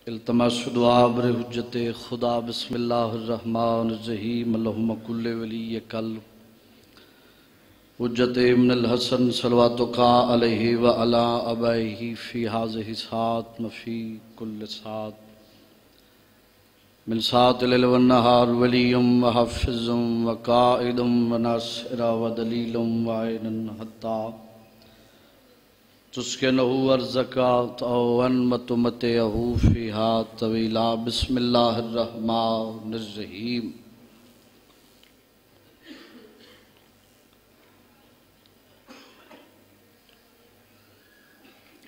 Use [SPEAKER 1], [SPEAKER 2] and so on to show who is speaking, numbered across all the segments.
[SPEAKER 1] التماس دعا بر حجت خدا بسم اللہ الرحمن الرحیم اللہم کل ولی کل حجت ابن الحسن صلواتک علیہ وعلا ابائہ فی حاضہ سات مفی کل سات من سات لیل والنہار ولیم وحفظ وقائد وناصر ودلیل وعین حتی تسکنہو ارزکات او انمت متعہو فیہا طویلا بسم اللہ الرحمن الرحیم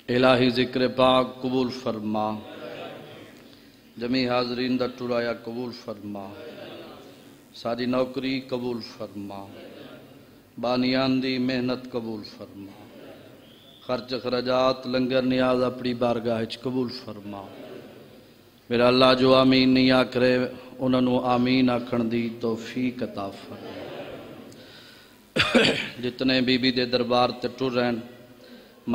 [SPEAKER 1] الہی ذکر پاک قبول فرما جمیع حاضرین دا ٹرایا قبول فرما ساری نوکری قبول فرما بانیان دی محنت قبول فرما خرچ خرجات لنگر نیاز اپنی بارگاہ قبول فرما میرا اللہ جو آمین نہیں آکرے انہوں آمین آکھن دی توفیق عطا فرما جتنے بی بی دے دربار تے ٹر رہن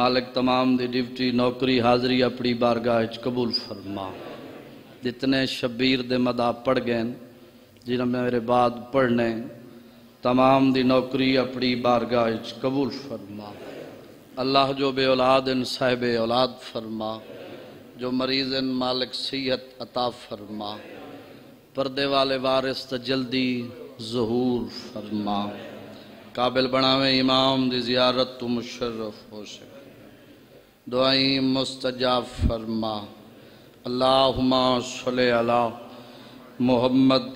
[SPEAKER 1] مالک تمام دی ڈیوٹی نوکری حاضری اپنی بارگاہ قبول فرما جتنے شبیر دے مدہ پڑھ گئے جنہوں میرے بعد پڑھنے تمام دی نوکری اپنی بارگاہ قبول فرما اللہ جو بے اولاد ان صاحب اولاد فرما جو مریض ان مالک صحت عطا فرما پردے والے وارث تا جلدی ظہور فرما قابل بناویں امام دی زیارت تو مشرف ہو سکے دعائیں مستجاب فرما اللہم صلی علی محمد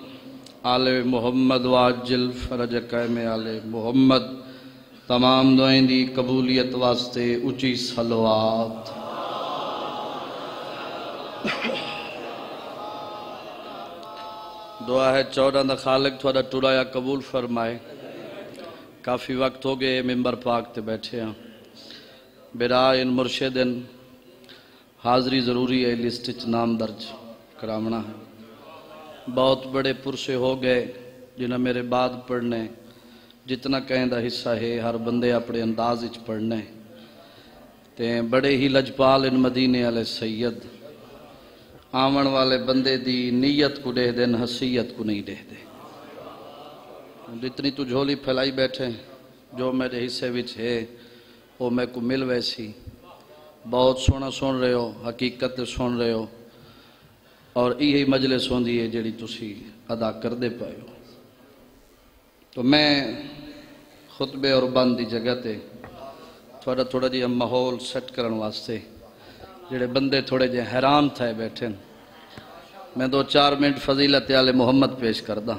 [SPEAKER 1] آل محمد واجل فرج قائم آل محمد تمام دعائیں دی قبولیت واسطے اچھی صلوات دعا ہے 14 دا خالق تھوڑا ٹرایا قبول فرمائے کافی وقت ہو گئے ممبر پاک تے بیٹھے ہیں برائن مرشدن حاضری ضروری ہے لسٹ نام درج کرامنا ہے بہت بڑے پرسے ہو گئے جنہیں میرے بعد پڑھنے جتنا کہیں دا حصہ ہے ہر بندے اپنے انداز اچ پڑھنے تے بڑے ہی لجپال ان مدینے علیہ سید آمن والے بندے دی نیت کو دے دیں حسیت کو نہیں دے دے جتنی تو جھولی پھیلائی بیٹھے جو میرے حصے وچ ہے وہ میں کو مل ویسی بہت سونا سن رہے ہو حقیقت سن رہے ہو اور یہی مجلس ہوندی ہے جڑی تسی ادا کر دے پائے ہو تو میں خطبے اور بند دی جگہ تے تھوڑا جی ہم ماحول سیٹ کرن واسطے جڑے بندے تھوڑے جے حیران تھے بیٹھے میں 2-4 منٹ فضیلت آل محمد پیش کردہ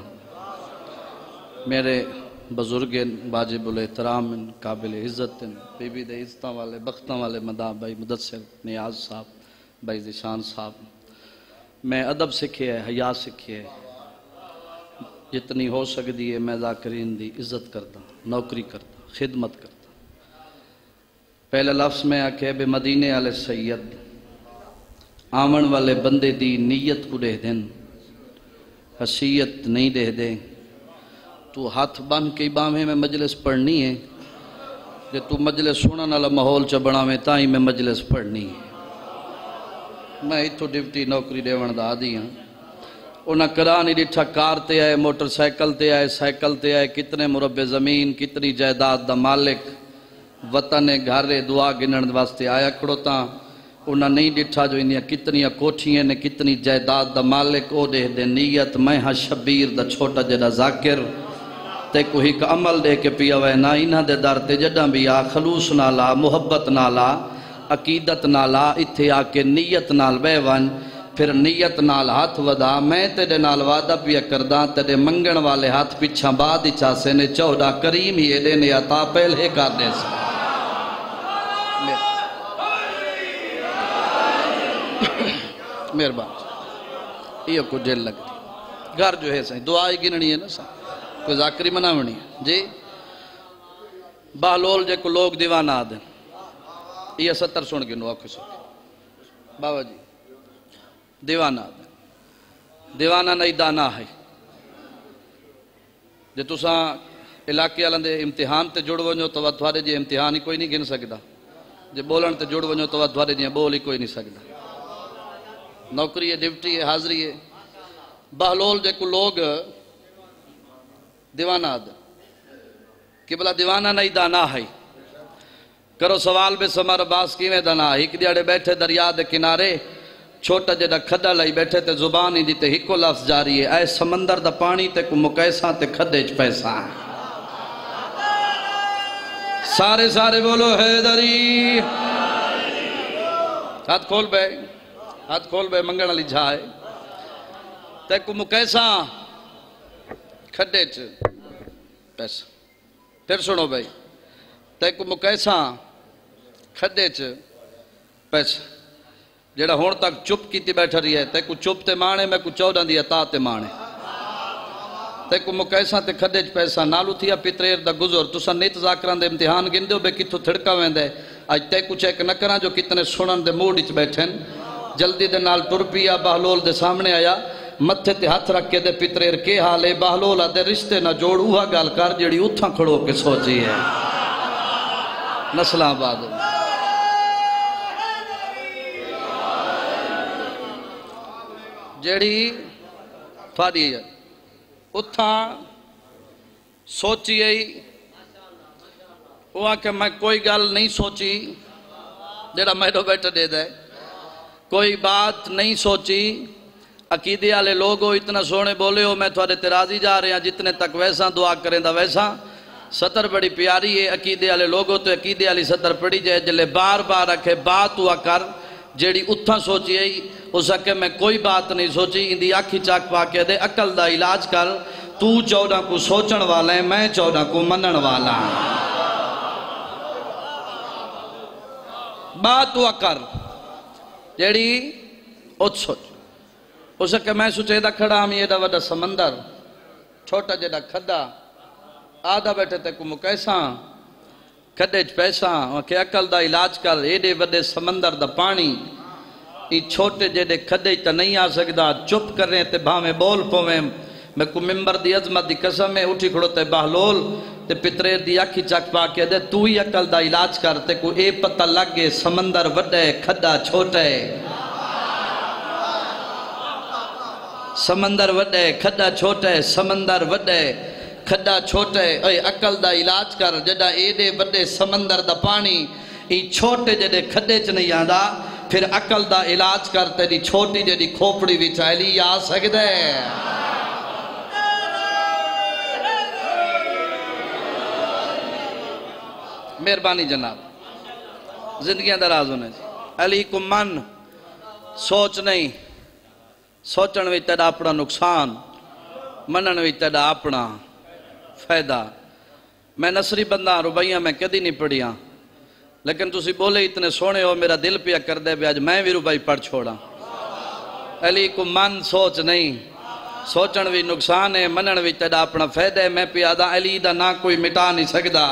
[SPEAKER 1] میرے بزرگ واجب الاحترام قابل عزت بی بی دے عزتاں والے بختاں والے مداح بھائی مدثر نیاز صاحب بھائی ذیشان صاحب میں ادب سکھے ہے حیا سکھے ہے جتنی ہو سکتی ہے میں ذاکرین دی عزت کرتا نوکری کرتا خدمت کرتا پہلے لفظ میں آکھے بے مدینے علیہ سید آمن والے بندے دی نیت کو دے دیں حسیت نہیں دے دیں تو ہاتھ بن کے باہیں میں مجلس پڑھنی ہے کہ تو مجلس سنن والا ماحول چ بناویں تاں ہی میں مجلس پڑھنی ہے میں اتھو ڈیوٹی نوکری دیون دا عادی ہاں انہاں کرانی ڈٹھا کار تے آئے موٹر سائیکل تے آئے سائیکل تے آئے کتنے مربع زمین کتنی جائیداد دا مالک وطن گھرے دعا گنن واسطے آیا کھڑوتا انہاں نہیں ڈٹھا جو انہاں کتنی کوٹھیاں نے کتنی جائیداد دا مالک او دے دے نیت میں ہاں شبیر دا چھوٹا جڑا ذاکر تے کوئی کا عمل دے کے پیا وے نہ انہاں دے در تے جڑاں بھی آ خلوص نالا محبت نالا عقیدت نالا اتھے آ کے نیت نال بے ون پھر نیت نال ہاتھ ودا میں تیرے نال وعدہ پیا کرداں تیرے منگن والے ہاتھ پچھاں بعد ہی چاسے نے چوڑا کریم ہی ایڈے نے عطا پہلے کر دے سا مہربان یہ کو دل لگتی گھر جو ہے سائیں دعائی گننی ہے نا سا کوئی ذاکری مناونی ہے جی بہلول جے کو لوگ دیوانہ آدھیں یہ 70 سن گنو آکھو سکے بابا جی دیوانہ دیوانہ نہیں دانا ہے جے تساں علاقے والوں دے امتحان تے جڑ ونجو تو تھوڑے جی امتحان ہی کوئی نہیں گن سکتا جے بولن تے جڑ ونجو تو تھوڑے جی بول ہی کوئی نہیں سکتا نوکری ہے ڈیوٹی ہے حاضری ہے بہلول جے کو لوگ دیوانہ آدھے کہ بلا دیوانہ نہیں دانا ہے کرو سوال بے سمر باس کی میں دانا ہے ایک دیڑے بیٹھے دریا دے کنارے چھوٹا جڑا کھڈا لائی بیٹھے تے زبان ہی دیتے ہکو لفظ جاری ہے اے سمندر دا پانی تے کو مکیساں تے کھڈے چ پیسہ سارے سارے بولو حیدری ہاتھ کھول بے منگن علی جھائے تے کو مکیساں کھڈے چ پیسہ پھر سنو بھائی تے کو مکیساں کھڈے چ پیسہ جیڑا ہون تک چپ کیتی بیٹھا رہی ہے تے کو چپ تے مانے میں کو 14 دی عطا تے مانے تے کو مکیساں تے کھڈے چ پیسہ نالو تھیا پتریر دا گزر تساں نیت ذاکران دے امتحان گندے بے کتھوں تھڑکا ویندے اج تے کو چیک نہ کراں جو کتنے سنن دے موڈ وچ بیٹھن جلدی دے نال ٹر پیا بہلول دے سامنے آیا متھے تے ہاتھ رکھ کے دے پتریر کے حال ہے بہلول دے رشتے نہ جوڑ اوہا گل کر جڑی اتھاں کھڑو کے سوچی ہے نسلاں آباد جڑی تھوڑی ہے اتھاں سوچی ہے وہ کہ میں کوئی گل نہیں سوچی جڑا میرے بیٹھا دے دے کوئی بات نہیں سوچی عقیدے والے لوگوں اتنا سونے بولے ہو میں تھوڑے تراضی جا رہے ہیں جتنے تک ویسا دعا کریں دا ویسا سطر بڑی پیاری ہے عقیدے والے لوگوں تو عقیدے والی سطر پڑی جائے جلے بار بار رکھے بات ہوا کر جیڑی اتھا سوچی ہے اس کہ میں کوئی بات نہیں سوچی اندی آکھی چاک پا کے دے عقل دا علاج کر تو 14 کو سوچن والا ہے میں 14 کو منن والا بات ہوا کر جیڑی ات سوچ اس کہ میں سوچے دا کھڑا ہم یہ دا وڈا سمندر چھوٹا جڑا کھڈا آدھا بیٹھے تے کو مکیساں کھڈے چ پیساں کہ عقل دا علاج کر ایڈے وڈے سمندر دا پانی ای چھوٹے جڑے کھڈے تے نہیں آ سکدا چپ کر رہے تے بھاویں بول پویں میں کو ممبر دی عظمت دی قسم ہے اٹھی کھڑو تے بہلول تے پتریر دی آکھی چک پا کے دے تو ہی عقل دا علاج کر تے کو اے پتہ لگ گئے سمندر وڈے کھڈا چھوٹے سمندر وڈے کھڈا چھوٹے سمندر وڈے کھڈا چھوٹے اے عقل دا علاج کر جڑا ایڈے وڈے سمندر دا پانی ای چھوٹے جڑے کھڈے چ نہیں آندا پھر عقل دا علاج کر تیری چھوٹی جڑی کھوپڑی وچ علی آ سکدے مہربانی جناب زندگیاں دراز ہونے علی کو من سوچ نہیں سوچن وچ تیرا اپنا نقصان منن وچ تیرا اپنا فائدہ میں نصری بندہ ربائیاں میں کدی نہیں پڑھیاں لیکن تسی بولے اتنے سونے ہو میرا دل پیا کر دے بھی آج میں بھی ربائی پڑھ چھوڑا علی کو من سوچ نہیں سوچن وچ نقصان ہے منن وچ تیرا اپنا فائدہ ہے میں پیا دا علی دا نہ کوئی مٹا نہیں سکدا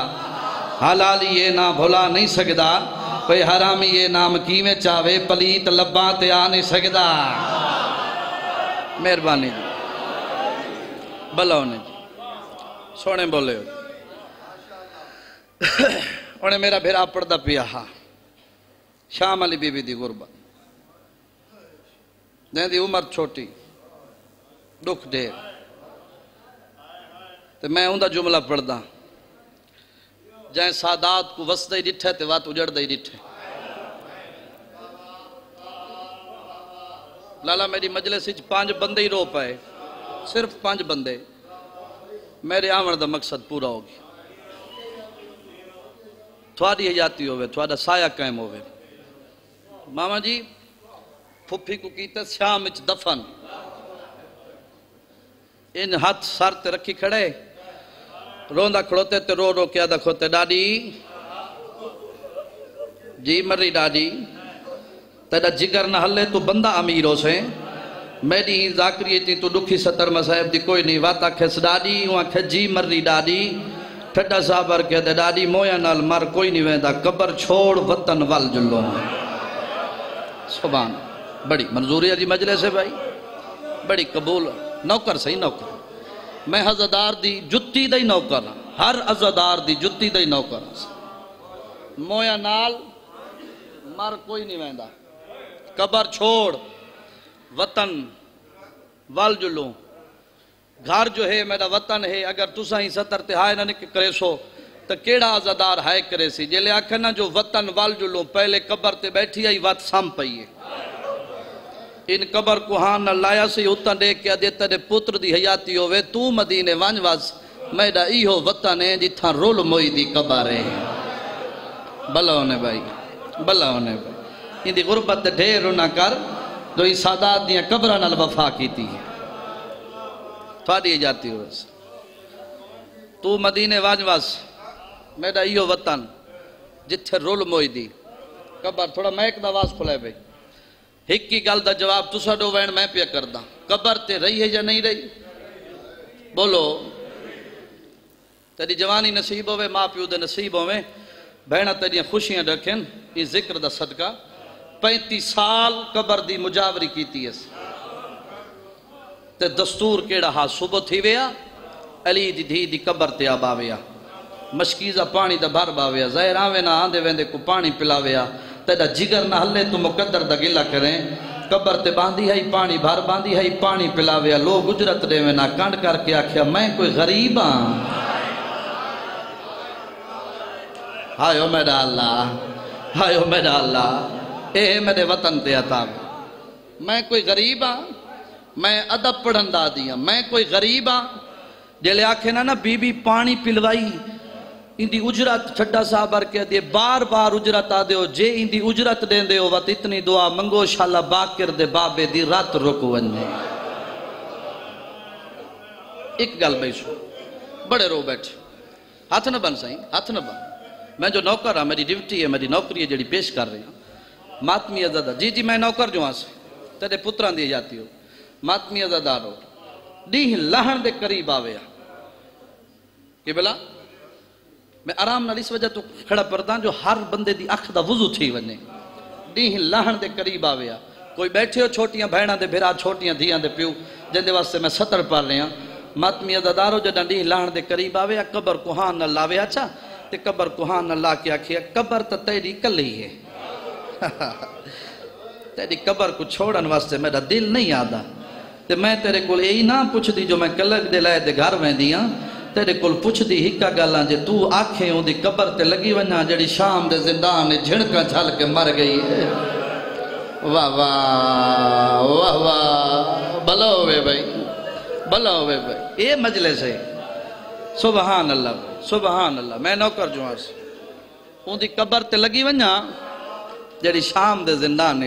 [SPEAKER 1] حلالی یہ نہ بھلا نہیں سکدا کوئی حرامی یہ نام کی میں چاہوے پلیت لباں تے آ نہیں سکدا مہربانی بھلا ہونے سونے بولے ہو انہیں میرا بھیرا پڑھدا پیا شام علی بی بی دی غربت دیں دی عمر چھوٹی دکھ دیر تو میں اندھا جملہ پڑھدا جائیں سادات کو وسدہ ہی ڈٹھے تے وات اجڑدہ ہی ڈٹھے لالا میری مجلس 5 بندے ہی رو پائے صرف 5 بندے میرے آمن دا مقصد پورا ہوگی تھوڑی حیاتی ہوئے تھوڑا سایہ قائم ہوئے ماما جی پھپھی کو کیتے شام اچ دفن ان ہاتھ سر تے رکھی کھڑے روندہ کھڑوتے تے رو رو کیا دکھوتے ڈاڈی جی مری ڈاڈی تیرا جگر نہ ہلے تو بندہ امیر ہو سے میری ہی ذاکری تھی تو دکھی ستر مصائب دی کوئی نہیں واتا کھس ڈاڈی وہاں کھے جی مری ڈاڈی ٹھڈا صابر کہہ دے ڈاڈی مویا نال مر کوئی نہیں ویندہ قبر چھوڑ وطن وال جلو سبحان بڑی منظوری ہے جی مجلس ہے بھائی بڑی قبول نوکر صحیح نوکر میں عزادار دی جتی دے نوکر ہر عزادار دی جتی دے نوکر مویا نال مر کوئی نہیں ویندہ قبر چھوڑ وطن وال جلوں گھر جو ہے میرا وطن ہے اگر تسا ہی ستر تہائے نہ کرے سو تو کیڑا عزادار ہائے کرے سی جے لے آکھے نا جو وطن وال جلوں پہلے قبر تے بیٹھی آئی وات سام پئیے ان قبر کو ہاں نہ لایا سی اتن دے کیا دیتا دے پتر دی حیاتی ہوئے تو مدینے وانجواز میڈا ایہو وطن ہے جتھاں رول موئی دی قبر ہے بلا ہونے بھائی بلا ہونے بھائی ان دی غربت ڈھیر نہ کر جو ہی سادات دیاں قبرہ نال وفا کی تھی تھوڑی جاتی ہو تو مدینے وانجواز میڈا ایہو وطن جتھے رول موئی دی قبر تھوڑا میں ایک دواز کھلے بھائی ایک کی گل دا جواب تسا ڈو وین میں پیا کردہ قبر تے رہی ہے یا نہیں رہی بولو تیری جوانی نصیب ہوئے ماں پیو دے نصیب ہوئے بہنہ تیریاں خوشیاں رکھیں یہ ذکر دا صدقہ 35 سال قبر دی مجاوری کیتی ہے تے دستور کیڑا ہاں صبح تھی ویا علی دی دھی دی قبر تے آبا ویا مشکیزہ پانی دا بھر باویا ظاہر آوے نہ آندے ویندے کو پانی پلاویا تیڑا جگر نہ ہلے تو مقدر دا گلہ کریں قبر تے باندھی ہے پانی بھر باندھی ہے پانی پلاویا لوگ اجرت دے میں نہ کانڈ کر کے آکھیا میں کوئی غریب ہاں ہائیو میرا اللہ ہائیو میرا اللہ اے میرے وطن تے عطاب میں کوئی غریب ہاں میں ادب پڑھن دا دیا میں کوئی غریب ہاں جلے آکھے نا بی بی پانی پلوائی ان دی اجرت چھڑا صاحبر کہہ دیئے بار بار اجرت آ دیو جے ان دی اجرت دین دیو وقت اتنی دعا منگو شاءاللہ باکر دے بابے دی رات رکو ونجے ایک گل بھائی سو بڑے رو بیٹھے ہاتھ نہ بن سائیں ہاتھ نہ بن میں جو نوکر ہاں میری ڈیوٹی ہے میری نوکری ہے جڑی پیش کر رہی ہوں ماتمی ازادہ جی میں نوکر جو ہاں سے تیرے پتران دی جاتی ہو ماتمی ازادہ رو دیہ لہن دے قریب آویا کہ بلا میں آرام نال اس وجہ تو کھڑا پردان جو ہر بندے دی اکھ دا وضو تھی ونے دیہ لہن دے قریب آویا کوئی بیٹھے ہو چھوٹیاں بہنہ دے بھیرا چھوٹیاں دھیاں دے پیو جن دے واسطے میں ستر پڑھ رہے ہیں ماتمی ازادارو جدہ دیہ لہن دے قریب آویا قبر کوہان نہ لاویا اچھا تے قبر کوہان اللہ کیا کیا قبر تا تیری کل ہی ہے تیری قبر کو چھوڑن واسطے میرا دل نہیں آدھا تے میں تیرے کول یہی نہ پوچھ دی جو میں کلک دے لائے دے گھر میں دیاں تیرے کول پوچھ دی ہکا گالاں جے تو آکھیں ہوں دی قبر تے لگی ونیا جڑی شام دے زندان جھڑکا جھل کے مر گئی ہے واہ واہ واہ واہ بھلا ہوئے بھائی بھلا ہوئے بھائی اے مجلس ہے سبحان اللہ سبحان اللہ میں نوکر جو آس ان دی قبر تے لگی ونیا جڑی شام دے زندان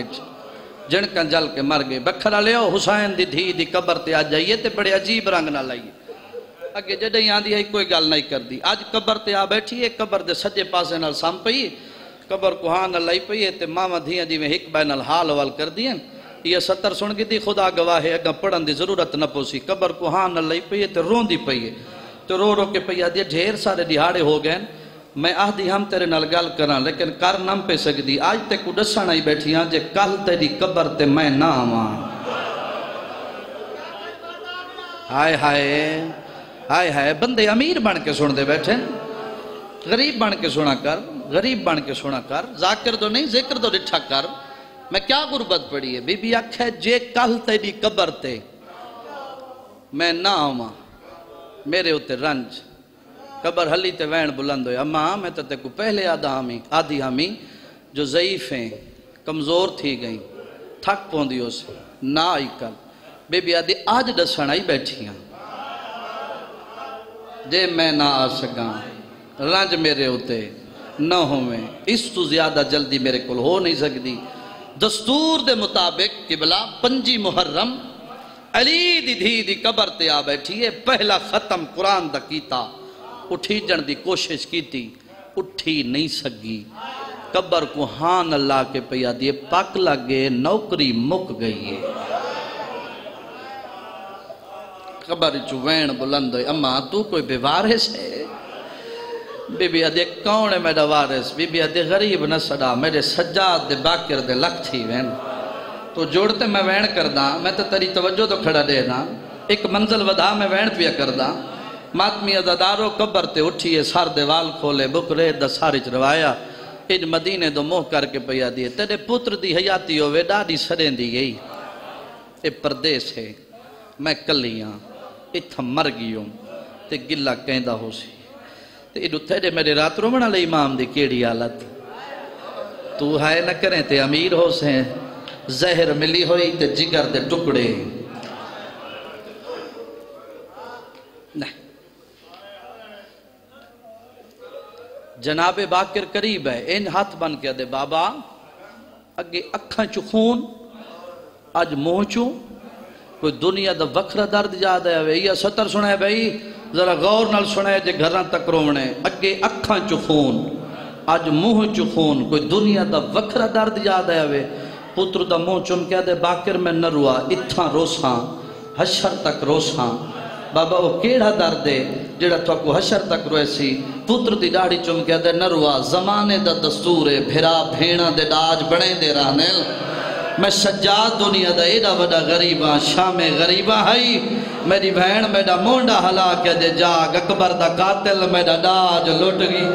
[SPEAKER 1] جھڑکا جھل کے مر گئی بکھرا لے حسین دی دھی دی قبر تے آ جائیے تے بڑے عجیب رنگ نہ لائیے اگے جڑے یہاں دی ہے کوئی گل نہیں کر دی آج قبر تے آ بیٹھی ہے قبر دے سجے پاسے نال سام پئی قبر کو ہاں نہ لائی پئی ہے تے ماما دھیاں جی میں ایک بین الحال وال کر دیں یہ ستر سن گی تھی خدا گواہ ہے اگا پڑھن دی ضرورت نہ پوسی قبر کو ہاں نہ لائی پئی ہے تے رون دی پئی ہے تو رو رو کے پئی آدھی ڈھیر سارے دہاڑے ہو گئے میں آدھی ہم تیرے نال گل کراں لیکن کر نم پہ سکدی آج تے کو دسن آئی بیٹھی ہاں جے کل تیری قبر تے میں نہ آواں ہائے ہائے ہائے ہائے بندے امیر بن کے سن دے بیٹھے غریب بن کے سنا کر غریب بن کے سنا کر ذاکر تو نہیں ذکر تو ڈٹھا کر میں کیا غربت پڑی ہے بی بی آکھے جے کل تیری قبر تے میں نہ آواں میرے ہوتے رنج قبر حلی تے وین بلند ہوئے اماں میں تے کو پہلے آدھی ہمی جو ضعیف ہیں کمزور تھی گئیں تھک پوندی ہو سے نہ آئی کل بی بی آدھی آج ڈسن آئی بیٹھی ہیں جے میں نہ آ سکاں رنج میرے ہوتے نہ ہوئے اس تو زیادہ جلدی میرے کل ہو نہیں سکتی دستور دے مطابق قبلہ 5 محرم علی دی دھی دی قبر تے آ بیٹھی ہے پہلا ختم قرآن دا کیتا اٹھی جن دی کوشش کیتی اٹھی نہیں سگی قبر کو ہان اللہ کے پیا دیے پاک لگے نوکری مک گئی ہے قبر چوین بلند ہوئی اماں تو کوئی بے وارث ہے بی بی آدھے کون ہے میرا وارث بی بی آدھے غریب نہ سڑا میرے سجاد دے باکر دے لکھ تھی وین تو جوڑتے میں وین کردہ میں تو تری توجہ تو کھڑا دے نا ایک منزل ودا میں وین پیا کردہ ماتمی عزادارو قبر تے اٹھئے سار دیوال کھولے بکرے دا سارچ روایا ان مدینے دو موہ کر کے پیا دیئے تیرے پتر دی حیاتی ہوئے ڈاڑی سرین دی گئی اے پردیس ہے میں کلیاں اتھا مر گیوں تے گلہ کہندہ ہو سی تے ایڈو تھے میرے رات رومن علی امام دی کیڑی حالت تو ہائے نہ کریں تے امیر ہو سے زہر ملی ہوئی تے جگر دے ٹکڑے نہیں جناب باقر قریب ہے ان ہاتھ بن کے دے بابا اگے اکھاں چو خون آج منہ چو کوئی دنیا دا وکھرا درد یاد ہے یہ ستر سنے بھئی ذرا غور نال سنے جے گھراں تک رومنے اگے اکھاں چو خون آج منہ چو خون کوئی دنیا دا وکھرا درد یاد ہے پتر دا منہ چن کے دے باقر میں نہ روا اتھاں روساں حشر تک روساں بابا وہ کیڑا درد ہے جڑا تو کو حشر تک روئے سی پتر دی داڑھی چم کے دے نروا زمانے دا دستور ہے بھرا بھینا دے ڈاج بڑے دے رانے میں سجاد دنیا دا ایڈا وڈا غریباں شام غریباں ہائی میری بہن میڈا مونڈا ہلا کے دے جاگ اکبر دا قاتل میڈا ڈاج لٹ گئی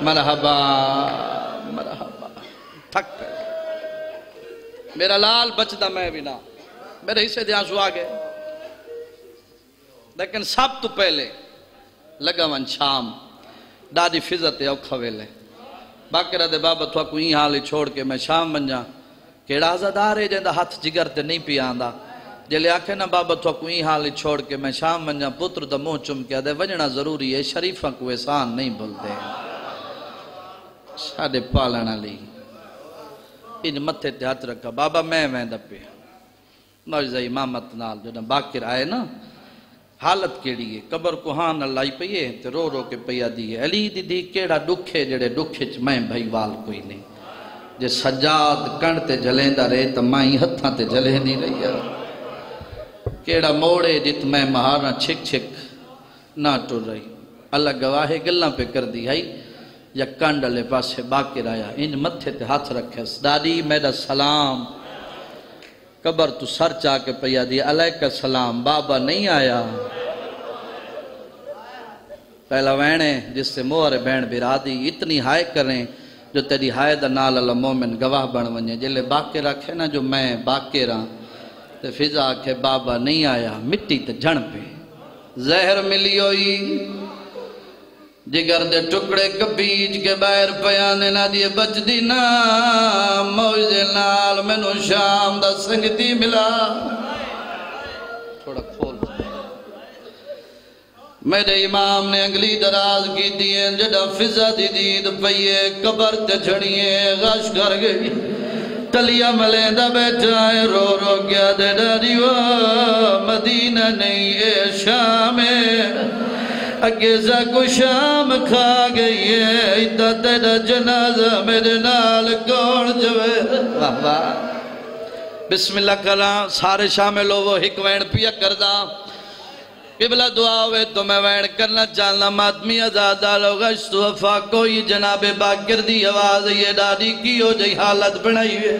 [SPEAKER 1] مرحبا مرحبا تھک پہ میرا لال بچدا میں بھی نہ میرے حصے دے آنسو آگے لیکن سب تو پہلے لگا من شام دادی فضت اوکھا ویلے باقرہ دے بابا تو کو ہی حالی چھوڑ کے میں شام بن جا کیڑا آزادار ہے جیندہ ہاتھ جگر تے نہیں پی آندہ جلے آکھے نا بابا تو کو ہی حالی چھوڑ کے میں شام بن جا پتر دا منہ چم کے دے وجنا ضروری ہے شریفہ کو احسان نہیں بھولتے ساڑے پالنا لی ان متھے تے ہاتھ رکھا بابا میں دپے موجزہ امامت نال جو نا باقر آئے نا حالت کیڑی ہے قبر کو ہاں نہ لائی پئیے تے رو رو کے پیا دی ہے علی دی دی کیڑا ڈکھے جڑے ڈکھے چ میں بھائی وال کوئی نہیں جے سجاد کن تے جلیندہ رہے تو مائیں ہتھاں تے جلے نہیں رہی ہے کیڑا موڑے جت میں مہارا چھک چھک نہ ٹر رہی اللہ گواہ گلاں پہ کر دی ہے یا کانڈلے پاسے باقر آیا ان متھے تے ہاتھ رکھے دادی میرا سلام قبر تو سر چاہ کے پیا دیا علیکہ السلام بابا نہیں آیا پہلا وینے جس سے موہر بین برا دی اتنی ہائے کریں جو تیری ہائے دا نال اللہ مومن گواہ بن ونجے جلے باقی رکھے نا جو میں باقی رہاں تے فضا آکھے بابا نہیں آیا مٹی تے جھن پہ زہر ملی ہوئی جگر دے ٹکڑے کبیج کے باہر پیانے نہ دیے بچ دینا موجے نال میں نو شام دا سنگتی ملا تھوڑا کھول میرے امام نے انگلی دراز کی دیئے جڑا فضا دی دید پئیے قبر تے جھڑیے غش کر گئی تلیا ملیندہ بیٹھائے رو رو کیا دے ڈاریو مدینہ نہیں اے شام اگیزہ کو شام کھا گئی ہے ایتا تیرا جنازہ میرے نال کون جوے بسم اللہ کران سارے شاملو وہ ہک وین پیا کردہ قبلہ دعا ہوئے تو میں وین کرنا چاہنا ماتمی ازادہ لوگشت وفا کوئی جناب باقر دی آواز یہ ڈاڑی کی ہو جائی حالت بنائی ہوئے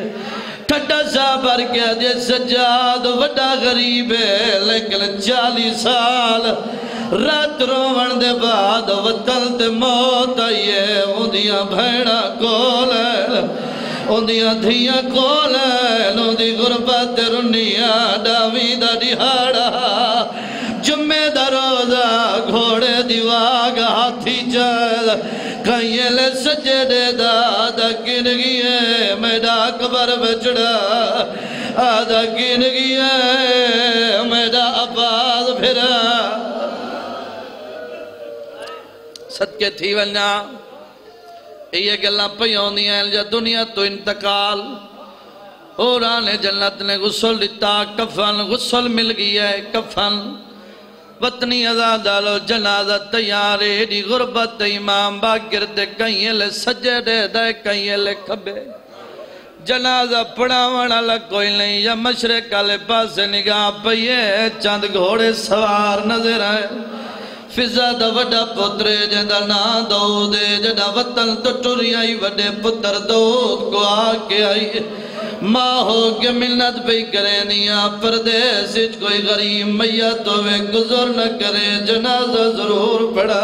[SPEAKER 1] ٹھٹا سا پر کیا دے سجاد وڈا غریب ہے لیکن 40 سال رات روان دے بعد وطن تے موت آئیے اندیاں بھیڑا کول ہے اندیاں دھیاں کول ہے اندی غربت رنیاں ڈاوی دا دہاڑا جمعہ دا روزہ گھوڑے دیواغ ہاتھی چل کہیں لے سجدے دادا گن گئے میرا قبر بچڑا آدھا گن گئے میرا عباد پھرا صدقے تھی ونیا یہ گلہ پیوں دیا جا دنیا تو انتقال اورانے جنت نے غسل دیتا کفن غسل مل گیا ہے کفن وطنی ازاد آلو جنازہ تیارے دی غربت امام باقر تے کہیں لے سجدے دے کہیں لے کھبے جنازہ پڑھاونا لکوئی نہیں یا مشرق آلے پاس نگاہ پئیے چاند گھوڑے سوار نظر آئے فضا دا وڈا پترے جندہ نا دو دے جدہ وطن تو ٹوری آئی وڈے پتر دود کو آکے آئی ماں ہو کے ملنت بھی کرے نیا پردیس کوئی غریب میت ہوئے گزر نہ کرے جنازہ ضرور پڑا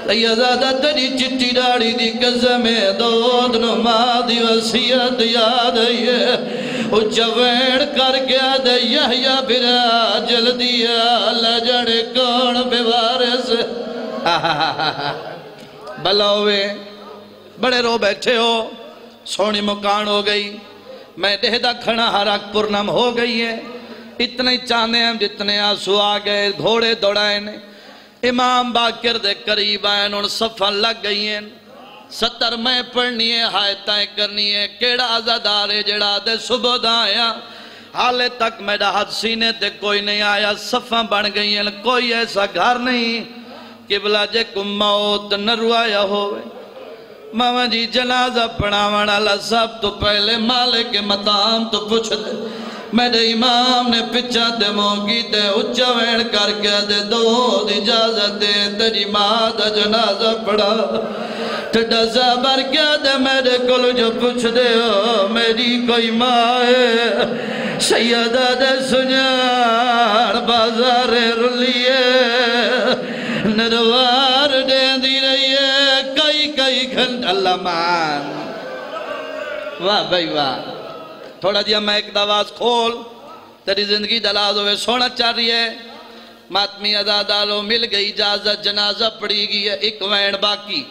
[SPEAKER 1] سیدہ تیری چٹی ڈاڑی دی قسم دود نما دی وصیت یاد ہے اچھا ویڑ کر گیا دے یحییٰ بھرا جلدیا لجڑ کون بیوارس بلاوے بڑے رو بیٹھے ہو سونی مکان ہو گئی میں دہدہ کھڑا حرک پرنم ہو گئی ہے اتنے چاندے ہیں جتنے آنسو آگئے گھوڑے دوڑائیں امام باقر دے قریب آئیں ان صفحہ لگ گئی ہیں ستر میں پڑھنی ہے ہائتائیں کرنی ہے کیڑا آزادارے جڑا دے صبح دایا حالے تک میرا حد سینے تے کوئی نہیں آیا صفحہ بڑھ گئی ہیں کوئی ایسا گھر نہیں قبلہ جے کو موت نہ روایا ہوئے ماما جی جنازہ پڑھاونا لسب تو پہلے مالک مطام تو پوچھ دے میرے امام نے پچھا دے موگی دے اچھا وین کر کے دے دو اجازت دے تیری ماں دا جنازہ پڑھا ٹھڈا زبر کیا دے میرے کل جو پوچھ دے ہو میری کوئی ماں ہے سیدہ دے سنیار بازار رلیے نروار دے دی رہی ہے کئی گھنٹ اللہ مان واہ بھائی واہ تھوڑا جی میں ایک دواز کھول تیری زندگی دلاز ہوئے سونا چاہ رہی ہے ماتمی ازاداروں مل گئی اجازت جنازہ پڑھی گئی ہے ایک وین باقی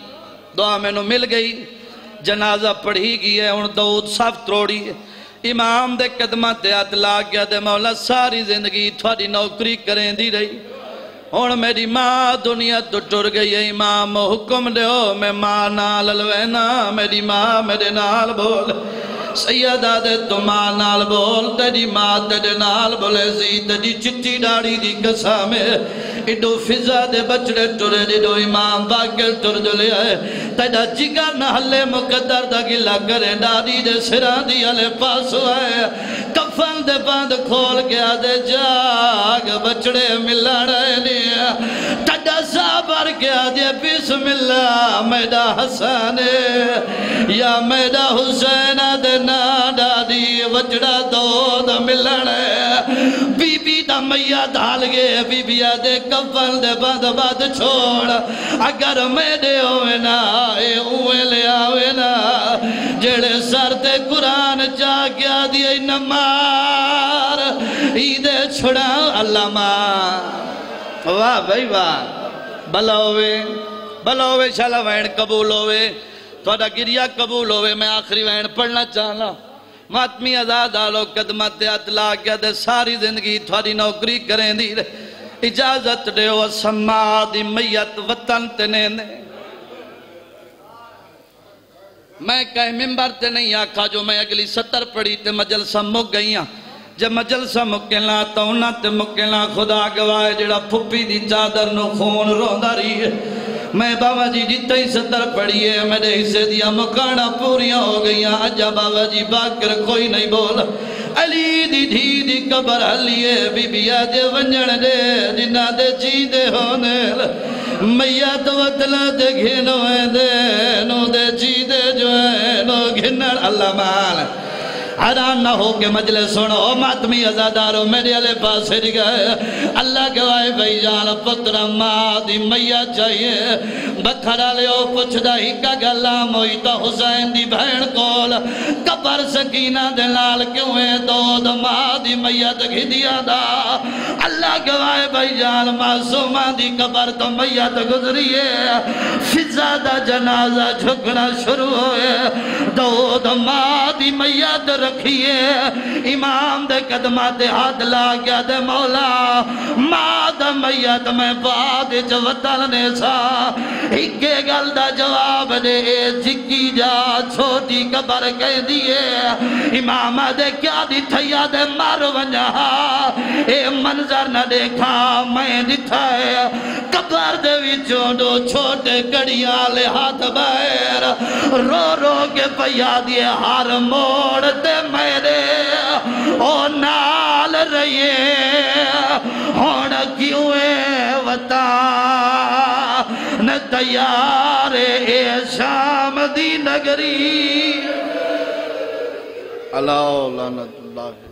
[SPEAKER 1] دعا میں نو مل گئی جنازہ پڑھی گئی ہے ان دعوت صاف تروڑی ہے امام دے قدمہ تیات لاغ گیا دے مولا ساری زندگی تھوڑی نوکری کریں دی رہی اور میری ماں دنیا تو ٹر گئی ہے امام حکم دے ہو میں ماں نال لوینا میری ماں میرے نال بول سیدہ دے تو ماں نال بول تیری ماں تیرے نال بولے زی تیری چٹی ڈاڑی دی قسامے ایڈو فضا دے بچڑے ٹرے دیڈو امام باقر ٹر جلے آئے تیڑا جگر نہ حلے مقدر دا گلہ کرے ڈاڑی دے سران دی علی پاس ہوئے کفن دے باندھ کھول گیا دے جاگ بچڑے ملا رہے دیا تیڑا زابر گیا دے بسم اللہ میڈا حسن یا میڈا حسین دے ناڈا دی وچڑا دود ملنے بی بی دا میاں ڈال گئے بی بی دے کفن دے بعد چھوڑ اگر میں دے ہوئے نا آئے ہوئے لے آوے نا جڑے سر تے قرآن جا گیا دیئے نمار ایدے چھڑا اللہ ماں واہ بھائی واہ بلاوے شالا وین قبول ہوئے تھوڑا گریہ قبول ہوئے میں آخری وین پڑھنا چاہنا ماتمی آزاد آلو قدمت اطلاع کیا دے ساری زندگی تھوڑی نوکری کریں دی اجازت دے ہو سمادی میت وطن تنے نے میں کہیں ممبر تے نہیں آکھا جو میں اگلی 70 پڑھی تے مجلسہ مک گئیاں جب مجلسہ مکلنا تو انہاں تے مکلنا خدا گواہ جڑا پھپی دی چادر نو خون روندہ رہی ہے میں بابا جی جتنے 70 پڑھئے میرے حصے دیا مکانہ پوریاں ہو گئیاں اجا بابا جی باکر کوئی نہیں بول علی دی دھی دی قبر حلیے بی بی آدھے ونجن دے جنہ دے جی دے ہونے میت وطلہ دے گھنویں دے نو دے جی دے جو ہے نو گھنر اللہ مان حیران نہ ہو کہ مجلس سنو ماتمی ازادارو میرے علیہ پاس ہر گئے اللہ گواہ بھائی جان پتر ماں دی میت چاہیے بکھرا لے او پچھ دا ہی کا گلہ موئی تا حسین دی بہن کول قبر سکینہ دلال کیوں ہے دود ماں دی میت گھی دیا دا اللہ گواہ بھائی جان معصومہ دی قبر تو میت گزریے فضا دا جنازہ جھکنا شروع ہوئے دود ماں دی میت رکھیے امام دے قدمہ دے ہاتھ لاغیا دے مولا ماں دا میت میں بعد جوطن نے سا ہکے گل دا جواب دے جھکی جا چھوٹی قبر کہہ دیئے امام دے کیا دی تھیا دے مار ونجا اے منظر نہ دیکھا میں دتھا ہے قبر دے وچوں دو چھوٹے کڑیاں لے ہاتھ بیر رو رو کے پیا دیئے ہار موڑ دے میرے او نال رہیے ہون کیوئے وطا نہ تیار اے شام دی نگری اللہ لعنت اللہ